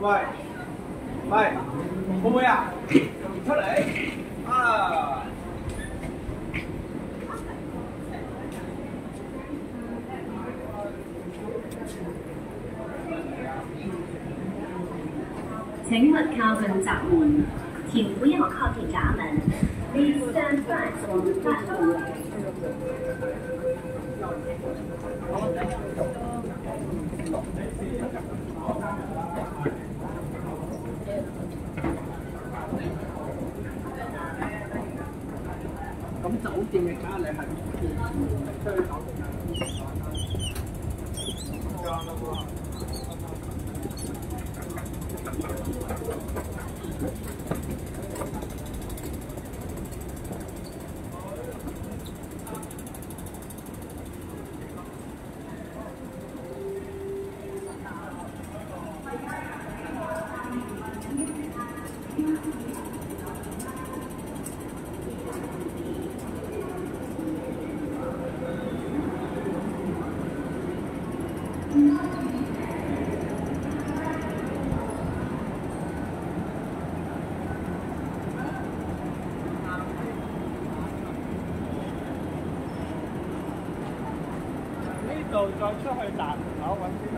喂，喂，妹妹啊，出嚟啊！请勿靠近闸门，请不要靠近闸门。Please stand back from the platform. 咁酒店嘅卡你係出去酒店度再出去站口揾邊間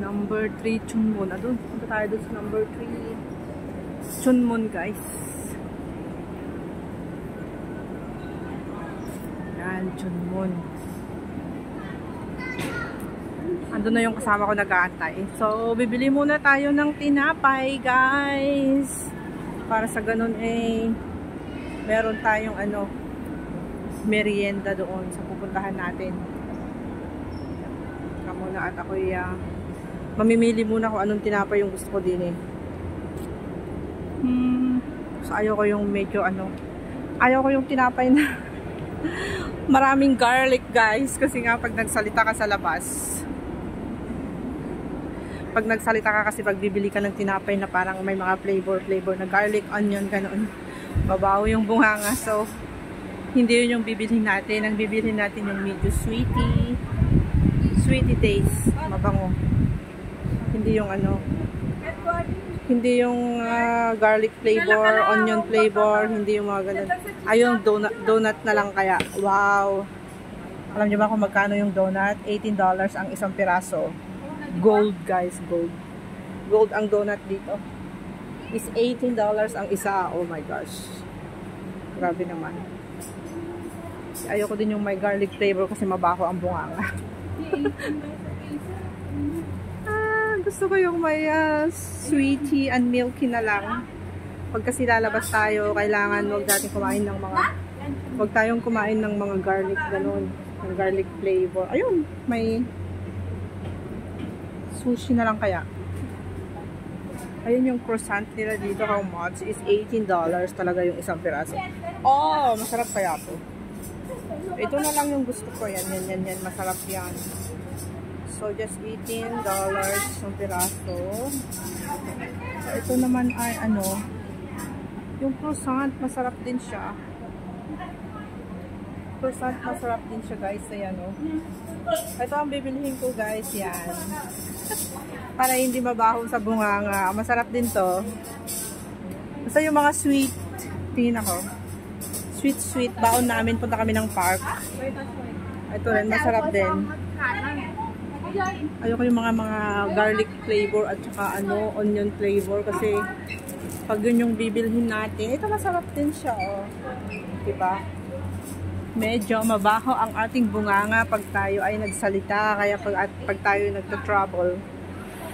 ？Number 3 Chunmun. Doon, punta tayo doon sa number 3 Chunmun, guys. Yan, Chunmun. Andun na yung kasama ko nag-aantay. So, bibili muna tayo ng tinapay, guys. Para sa ganun meron tayong merienda doon sa pupuntahan natin. Teka muna at ako'y mamimili muna kung anong tinapay yung gusto ko din eh. So ayaw ko yung medyo ayaw ko yung tinapay na maraming garlic guys, kasi nga pag nagsalita ka sa labas, pag bibili ka ng tinapay na parang may mga flavor na garlic, onion, ganoon, babaho yung bunganga. So hindi yun yung bibilhin natin. Ang bibilhin natin yung medyo sweetie taste, mabango. Hindi yung hindi yung garlic flavor, onion flavor, hindi yung mga ganun. Ayun, donut na lang kaya. Wow! Alam niyo ba kung magkano yung donut? $18 ang isang piraso. Gold guys, gold. Gold ang donut dito. Is $18 ang isa. Oh my gosh. Grabe naman. Ayoko din yung may garlic flavor kasi mabaho ang bunganga. Gusto ko yung may sweetie and milky na lang. Pag kasi lalabas tayo, kailangan wag tayong kumain ng mga garlic ganun, ng garlic flavor. Ayun, may sushi na lang kaya. Ayun yung croissant nila dito, how much? Is $18 talaga yung isang piraso. Oh, masarap kaya to. Ito na lang yung gusto ko. Yan. Masarap yan. So, just $18 yung piraso. So, ito naman ay yung croissant, masarap din siya. Croissant, masarap din siya guys. Ayan o. Ito ang bibilihin ko guys. Yan. Para hindi mabaho sa bunganga. Masarap din to. Basta yung mga sweet. Tingin ako. Sweet. Baon namin. Punta kami ng park. Ito rin. Masarap din. Ayoko yung mga garlic flavor at saka onion flavor kasi pag yun yung bibilhin natin, ito masarap din siya oh. Diba? Medyo mabaho ang ating bunganga pag tayo ay nagsalita, kaya pag tayo nagta-travel,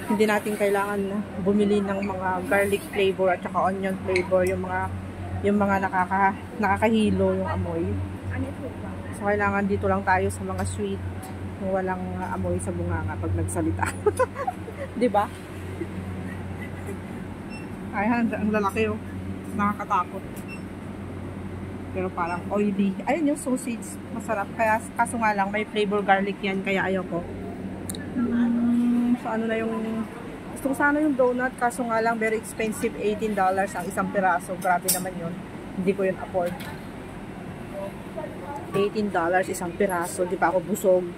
hindi natin kailangan bumili ng mga garlic flavor at saka onion flavor, yung mga nakakahilo yung amoy. So kailangan dito lang tayo sa mga sweet, walang amoy sa bunganga pag nagsalita. 'Di ba? Ay, ang lalaki oh. Nakakatakot. Pero parang oily. Ayun yung sausage, masarap. Kaya kaso nga lang may flavor garlic yan, kaya ayoko. So ano na yung gusto ko sana yung donut, kaso nga lang very expensive, $18 ang isang piraso. Grabe naman yun. Hindi ko yun afford. $18 isang piraso, di pa ako busog.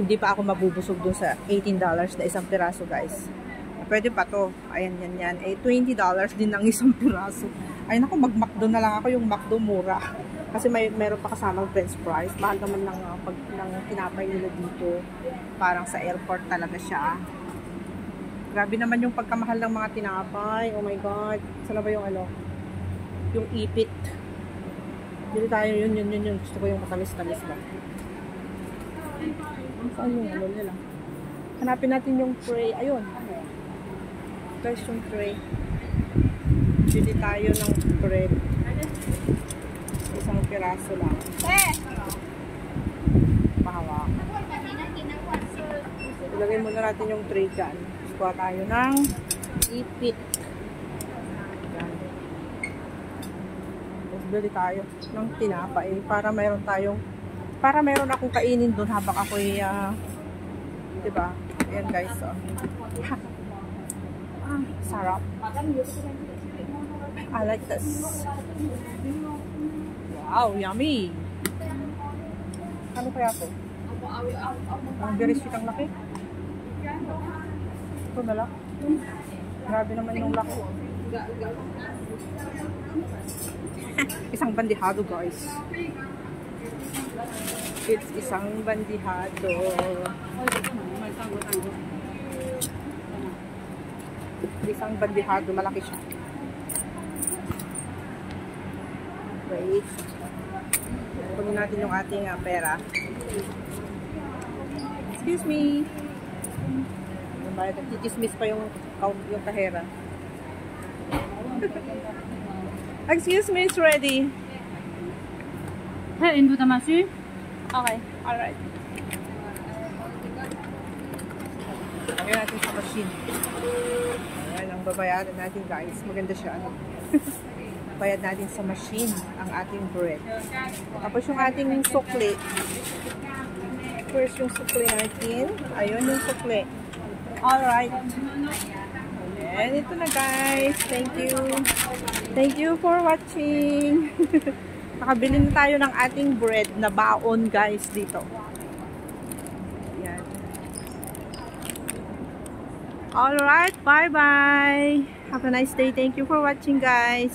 Hindi pa ako mabubusog dun sa $18 na isang piraso, guys. Pwede pa to. Ayan, yan. Eh, $20 din ang isang piraso. Ay, naku, mag-McDo na lang ako. Yung McDo mura. Kasi meron pa kasamang french fries. Mahal naman ng tinapay nila dito. Parang sa airport talaga siya. Grabe naman yung pagkamahal ng mga tinapay. Oh my God. Sana ba yung yung ipit. Dito tayo, yun. Gusto ko yung matamis-tamis ba. Saan yung nila? Hanapin natin yung tray. Ayun. Guys, yung tray. Bili tayo ng bread. Isang piraso lang. Pahawa. Ilagay muna natin yung tray dyan. Kuha tayo ng ipit. Yan. Tapos bili tayo ng tinapay para meron akong kainin doon habang ako'y diba? Ayan guys. So. Sarap. I like this. Wow, yummy. Ano kaya to? Very sweet ang laki. Ito na lang. Grabe naman yung laki. Isang bandihado, guys. It's isang bandihado. Isang bandihado, malaki siya. Wait. Kunin natin yung ating pera. Excuse me. Nagkikismis pa yung kahera. Excuse me, it's ready. Hey, indu tamasi? Okay, alright. Lagyan natin sa machine. Ayan, ang babayaran natin guys. Maganda siya. Ano? Bayad natin sa machine ang ating bread. Tapos yung ating sukli. First yung sukli natin. Ayun yung sukli. Alright. And ito na guys. Thank you. Thank you for watching. Nakabili na tayo ng ating bread na baon guys dito. Yan. Alright. Bye bye. Have a nice day. Thank you for watching guys.